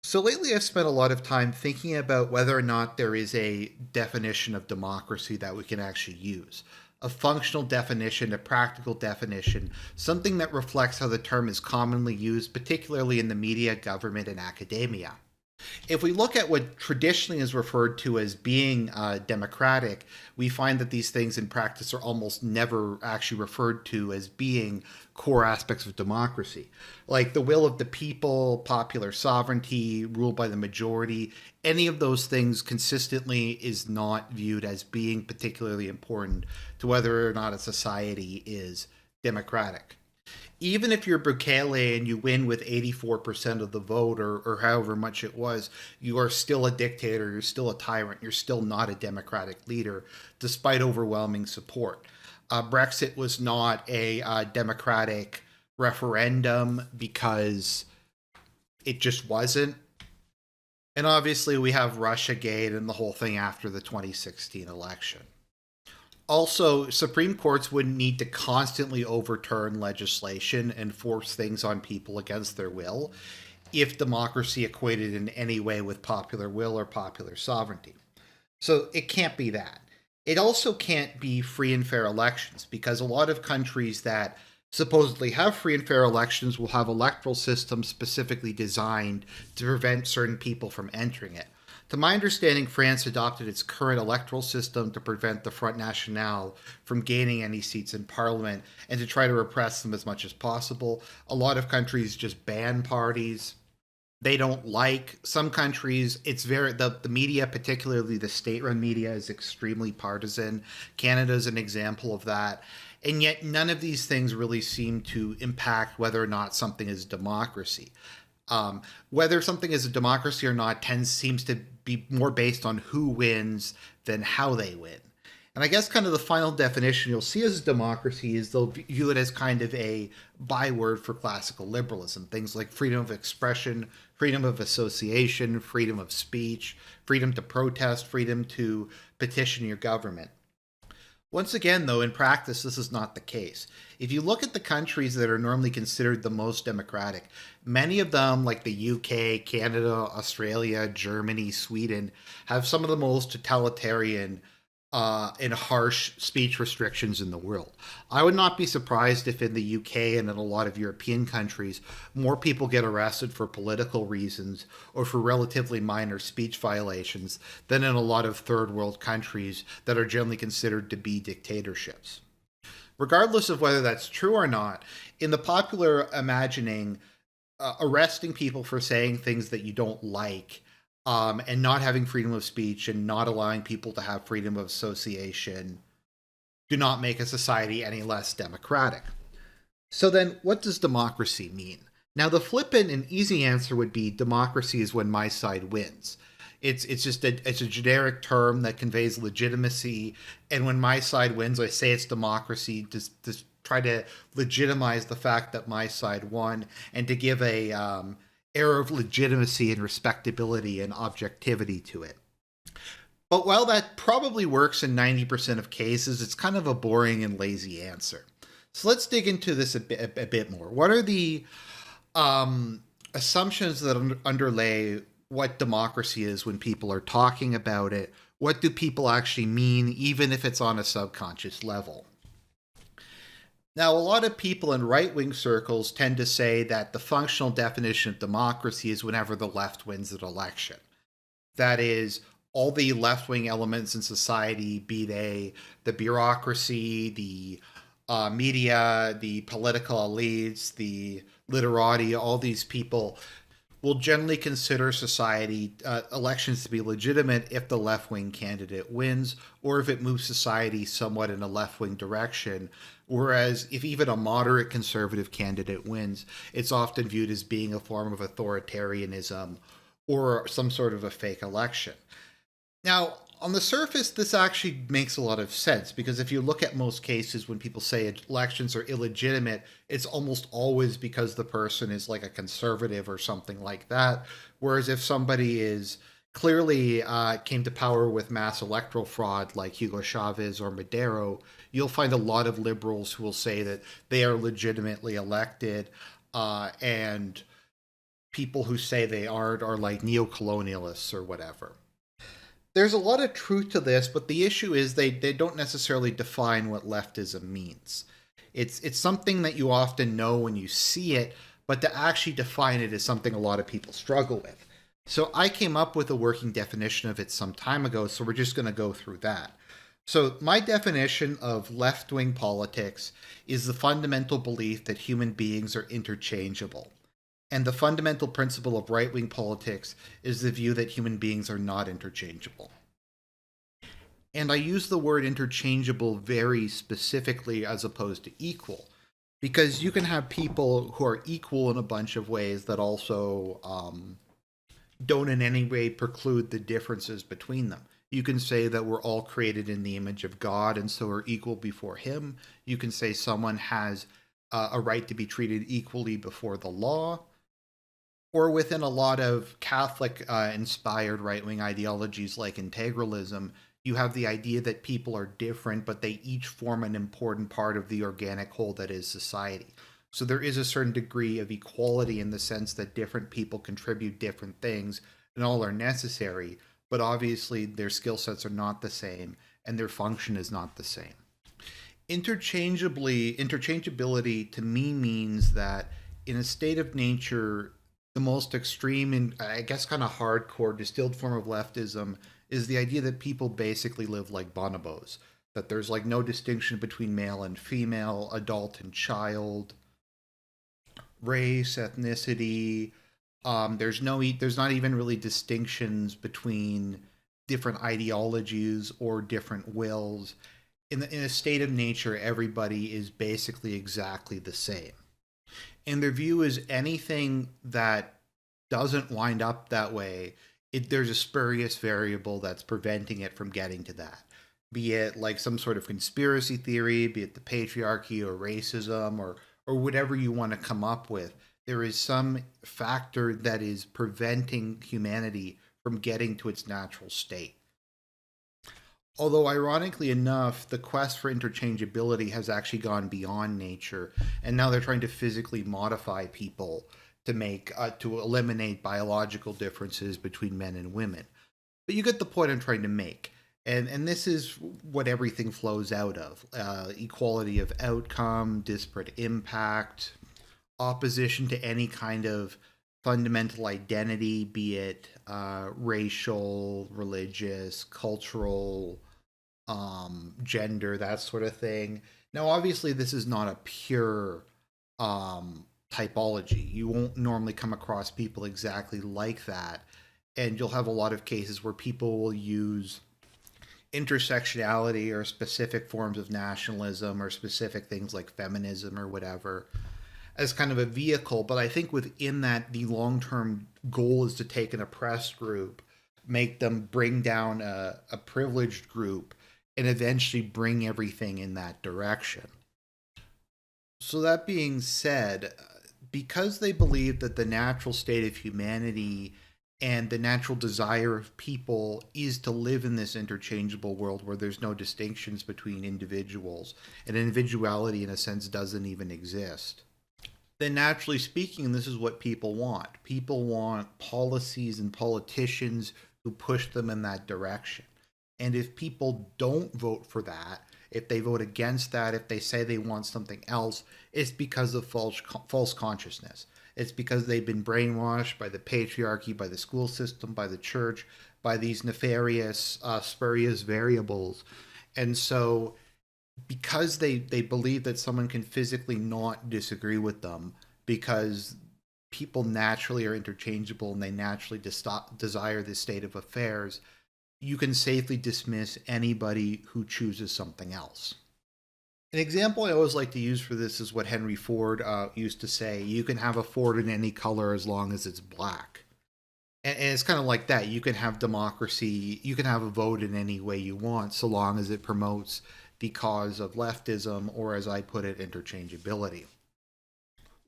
So lately, I've spent a lot of time thinking about whether or not there is a definition of democracy that we can actually use. A functional definition, a practical definition, something that reflects how the term is commonly used, particularly in the media, government, and academia. If we look at what traditionally is referred to as being democratic, we find that these things in practice are almost never actually referred to as being core aspects of democracy. Like the will of the people, popular sovereignty, rule by the majority, any of those things consistently is not viewed as being particularly important to whether or not a society is democratic. Even if you're Bukele and you win with 84% of the vote or however much it was, you are still a dictator, you're still a tyrant, you're still not a democratic leader, despite overwhelming support. Brexit was not a democratic referendum because it just wasn't. And obviously, we have Russiagate and the whole thing after the 2016 election. Also, Supreme Courts wouldn't need to constantly overturn legislation and force things on people against their will if democracy equated in any way with popular will or popular sovereignty. So it can't be that. It also can't be free and fair elections because a lot of countries that supposedly have free and fair elections will have electoral systems specifically designed to prevent certain people from entering it. To my understanding, France adopted its current electoral system to prevent the Front National from gaining any seats in parliament and to try to repress them as much as possible. A lot of countries just ban parties. They don't like some countries. It's very the media, particularly the state-run media, is extremely partisan. Canada is an example of that. And yet, none of these things really seem to impact whether or not something is democracy. Whether something is a democracy or not seems to be more based on who wins than how they win. And I guess kind of the final definition you'll see as a democracy is they'll view it as kind of a byword for classical liberalism. Things like freedom of expression, freedom of association, freedom of speech, freedom to protest, freedom to petition your government. Once again, though, in practice, this is not the case. If you look at the countries that are normally considered the most democratic, many of them, like the UK, Canada, Australia, Germany, Sweden, have some of the most totalitarian and harsh speech restrictions in the world. I would not be surprised if in the UK and in a lot of European countries, more people get arrested for political reasons or for relatively minor speech violations than in a lot of third world countries that are generally considered to be dictatorships. Regardless of whether that's true or not, in the popular imagining, arresting people for saying things that you don't like and not having freedom of speech and not allowing people to have freedom of association do not make a society any less democratic. So then, what does democracy mean? Now, the flippant and easy answer would be democracy is when my side wins. It's just it's a generic term that conveys legitimacy, and when my side wins, I say it's democracy to try to legitimize the fact that my side won and to give a air of legitimacy and respectability and objectivity to it. But while that probably works in 90% of cases, it's kind of a boring and lazy answer. So let's dig into this a bit more. What are the assumptions that underlay what democracy is when people are talking about it? What do people actually mean, even if it's on a subconscious level? Now, a lot of people in right wing circles tend to say that the functional definition of democracy is whenever the left wins an election. That is, all the left wing elements in society, be they the bureaucracy, the media, the political elites, the literati, all these people will generally consider society elections to be legitimate if the left wing candidate wins or if it moves society somewhat in a left wing direction. Whereas if even a moderate conservative candidate wins, it's often viewed as being a form of authoritarianism or some sort of a fake election. Now, on the surface, this actually makes a lot of sense because if you look at most cases when people say elections are illegitimate, it's almost always because the person is like a conservative or something like that. Whereas if somebody is clearly came to power with mass electoral fraud like Hugo Chavez or Madero, you'll find a lot of liberals who will say that they are legitimately elected and people who say they aren't are like neocolonialists or whatever. There's a lot of truth to this, but the issue is they don't necessarily define what leftism means. It's something that you often know when you see it, but to actually define it is something a lot of people struggle with. So I came up with a working definition of it some time ago, so we're just going to go through that. So my definition of left-wing politics is the fundamental belief that human beings are interchangeable. And the fundamental principle of right wing politics is the view that human beings are not interchangeable. And I use the word interchangeable very specifically as opposed to equal, because you can have people who are equal in a bunch of ways that also don't in any way preclude the differences between them. You can say that we're all created in the image of God and so are equal before Him. You can say someone has a right to be treated equally before the law. Or within a lot of Catholic inspired right wing ideologies like integralism, you have the idea that people are different, but they each form an important part of the organic whole that is society. So there is a certain degree of equality in the sense that different people contribute different things and all are necessary, but obviously their skill sets are not the same and their function is not the same. Interchangeability to me means that in a state of nature, the most extreme and I guess kind of hardcore distilled form of leftism is the idea that people basically live like bonobos, that there's like no distinction between male and female, adult and child, race, ethnicity. There's not even really distinctions between different ideologies or different wills. In a state of nature, everybody is basically exactly the same. And their view is anything that doesn't wind up that way, there's a spurious variable that's preventing it from getting to that. Be it like some sort of conspiracy theory, be it the patriarchy or racism or whatever you want to come up with. There is some factor that is preventing humanity from getting to its natural state. Although, ironically enough, the quest for interchangeability has actually gone beyond nature, and now they're trying to physically modify people to to eliminate biological differences between men and women. But you get the point I'm trying to make, and this is what everything flows out of: equality of outcome, disparate impact, opposition to any kind of fundamental identity, be it racial, religious, cultural, gender, that sort of thing. Now, obviously, this is not a pure typology. You won't normally come across people exactly like that. And you'll have a lot of cases where people will use intersectionality or specific forms of nationalism or specific things like feminism or whatever as kind of a vehicle. But I think within that, the long term goal is to take an oppressed group, make them bring down a privileged group, and eventually bring everything in that direction. So, that being said, because they believe that the natural state of humanity and the natural desire of people is to live in this interchangeable world where there's no distinctions between individuals, and individuality, in a sense, doesn't even exist, then naturally speaking, this is what people want. People want policies and politicians who push them in that direction. And if people don't vote for that, if they vote against that, if they say they want something else, it's because of false consciousness. It's because they've been brainwashed by the patriarchy, by the school system, by the church, by these nefarious, spurious variables. And so, because they believe that someone can physically not disagree with them, because people naturally are interchangeable and they naturally desire this state of affairs, you can safely dismiss anybody who chooses something else. An example I always like to use for this is what Henry Ford used to say: you can have a Ford in any color as long as it's black. And it's kind of like that. You can have democracy, you can have a vote in any way you want, so long as it promotes the cause of leftism, or as I put it, interchangeability.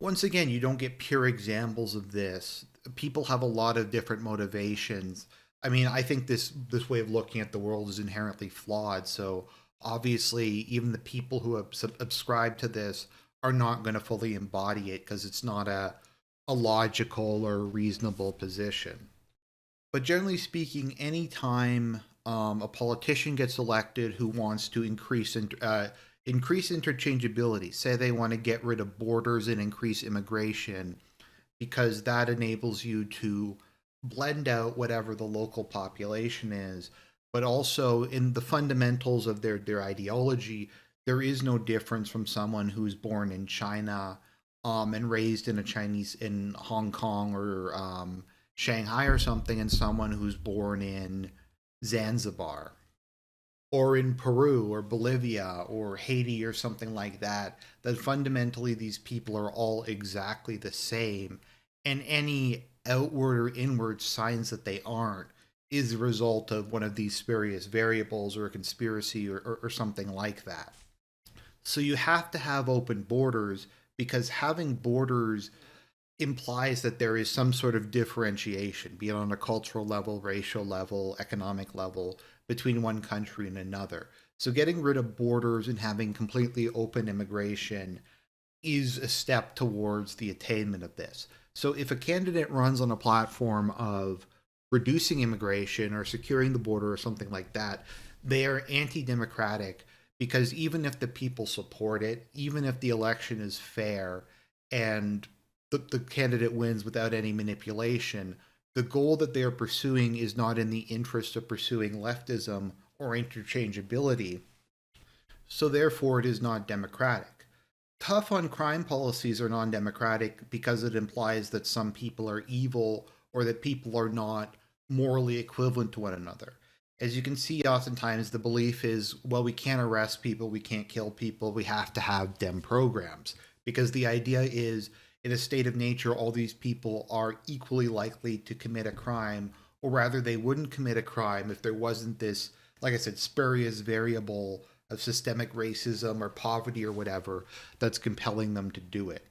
Once again, you don't get pure examples of this. People have a lot of different motivations. I mean, I think this way of looking at the world is inherently flawed. So obviously, even the people who have subscribed to this are not going to fully embody it because it's not a logical or reasonable position. But generally speaking, anytime a politician gets elected who wants to increase interchangeability, say they want to get rid of borders and increase immigration, because that enables you to blend out whatever the local population is, but also in the fundamentals of their ideology, there is no difference from someone who's born in China and raised in a Chinese in Hong Kong or Shanghai or something, and someone who's born in Zanzibar or in Peru or Bolivia or Haiti or something like that, that fundamentally these people are all exactly the same. And any outward or inward signs that they aren't is the result of one of these spurious variables or a conspiracy or something like that. So you have to have open borders because having borders implies that there is some sort of differentiation, be it on a cultural level, racial level, economic level, between one country and another. So getting rid of borders and having completely open immigration is a step towards the attainment of this. So if a candidate runs on a platform of reducing immigration or securing the border or something like that, they are anti democratic because even if the people support it, even if the election is fair and the candidate wins without any manipulation, the goal that they are pursuing is not in the interest of pursuing leftism or interchangeability. So therefore, it is not democratic. Tough on crime policies are non democratic because it implies that some people are evil or that people are not morally equivalent to one another. As you can see, oftentimes the belief is, well, we can't arrest people, we can't kill people, we have to have dem programs. Because the idea is, in a state of nature, all these people are equally likely to commit a crime, or rather, they wouldn't commit a crime if there wasn't this, like I said, spurious variable of systemic racism or poverty or whatever that's compelling them to do it.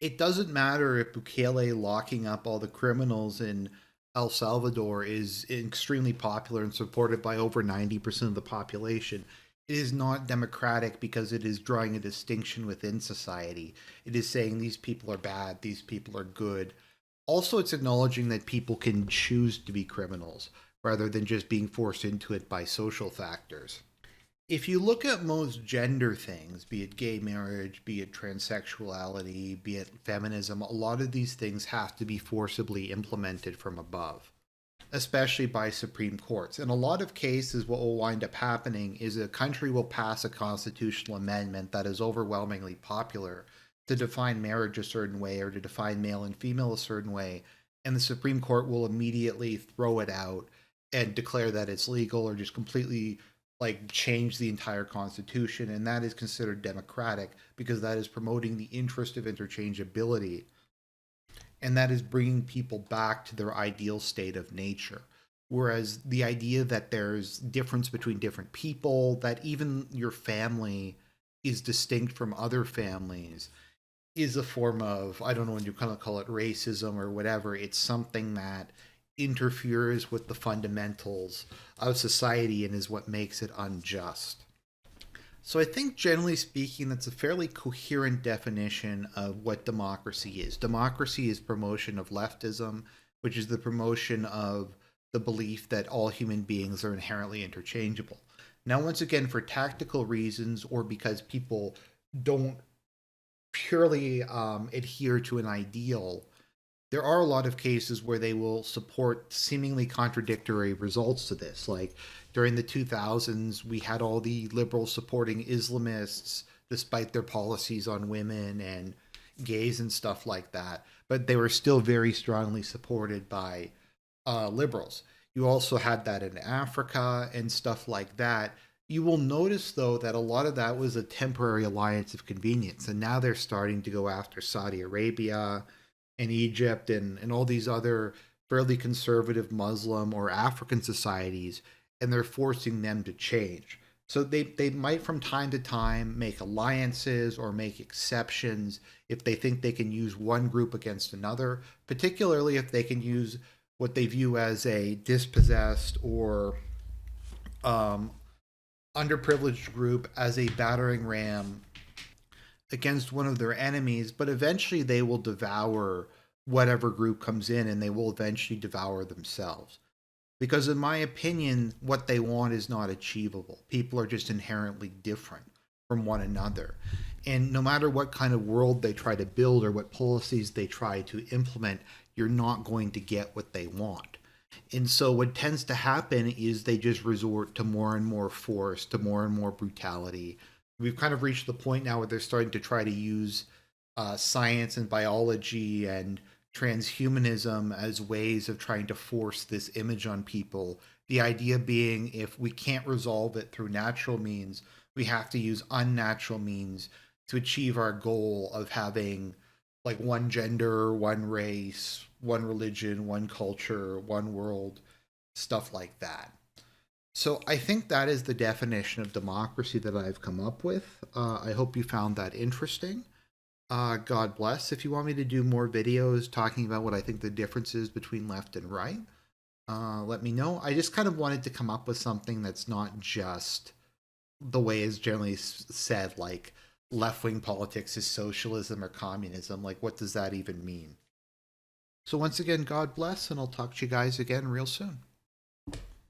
It doesn't matter if Bukele locking up all the criminals in El Salvador is extremely popular and supported by over 90% of the population. It is not democratic because it is drawing a distinction within society. It is saying these people are bad, these people are good. Also, it's acknowledging that people can choose to be criminals rather than just being forced into it by social factors. If you look at most gender things, be it gay marriage, be it transsexuality, be it feminism, a lot of these things have to be forcibly implemented from above, especially by Supreme Courts. In a lot of cases, what will wind up happening is a country will pass a constitutional amendment that is overwhelmingly popular to define marriage a certain way or to define male and female a certain way, and the Supreme Court will immediately throw it out and declare that it's legal or just completely like change the entire constitution, and that is considered democratic because that is promoting the interest of interchangeability, and that is bringing people back to their ideal state of nature. Whereas the idea that there's difference between different people, that even your family is distinct from other families, is a form of, I don't know when you kind of call it racism or whatever. It's something that interferes with the fundamentals of society and is what makes it unjust. So I think generally speaking, that's a fairly coherent definition of what democracy is. Democracy is promotion of leftism, which is the promotion of the belief that all human beings are inherently interchangeable. Now, once again, for tactical reasons or because people don't purely adhere to an ideal, there are a lot of cases where they will support seemingly contradictory results to this. Like during the 2000s, we had all the liberals supporting Islamists despite their policies on women and gays and stuff like that, but they were still very strongly supported by liberals. You also had that in Africa and stuff like that. You will notice, though, that a lot of that was a temporary alliance of convenience, and now they're starting to go after Saudi Arabia and Egypt and all these other fairly conservative Muslim or African societies, and they're forcing them to change. So they might from time to time make alliances or make exceptions if they think they can use one group against another, particularly if they can use what they view as a dispossessed or um, underprivileged group as a battering ram against one of their enemies, but eventually they will devour whatever group comes in, and they will eventually devour themselves. Because, in my opinion, what they want is not achievable. People are just inherently different from one another. And no matter what kind of world they try to build or what policies they try to implement, you're not going to get what they want. And so, what tends to happen is they just resort to more and more force, to more and more brutality. We've kind of reached the point now where they're starting to try to use science and biology and transhumanism as ways of trying to force this image on people. The idea being, if we can't resolve it through natural means, we have to use unnatural means to achieve our goal of having like one gender, one race, one religion, one culture, one world, stuff like that. So I think that is the definition of democracy that I've come up with. I hope you found that interesting. God bless. If you want me to do more videos talking about what I think the difference is between left and right, let me know. I just kind of wanted to come up with something that's not just the way is generally said, like left wing politics is socialism or communism. Like, what does that even mean? So, once again, God bless, and I'll talk to you guys again real soon.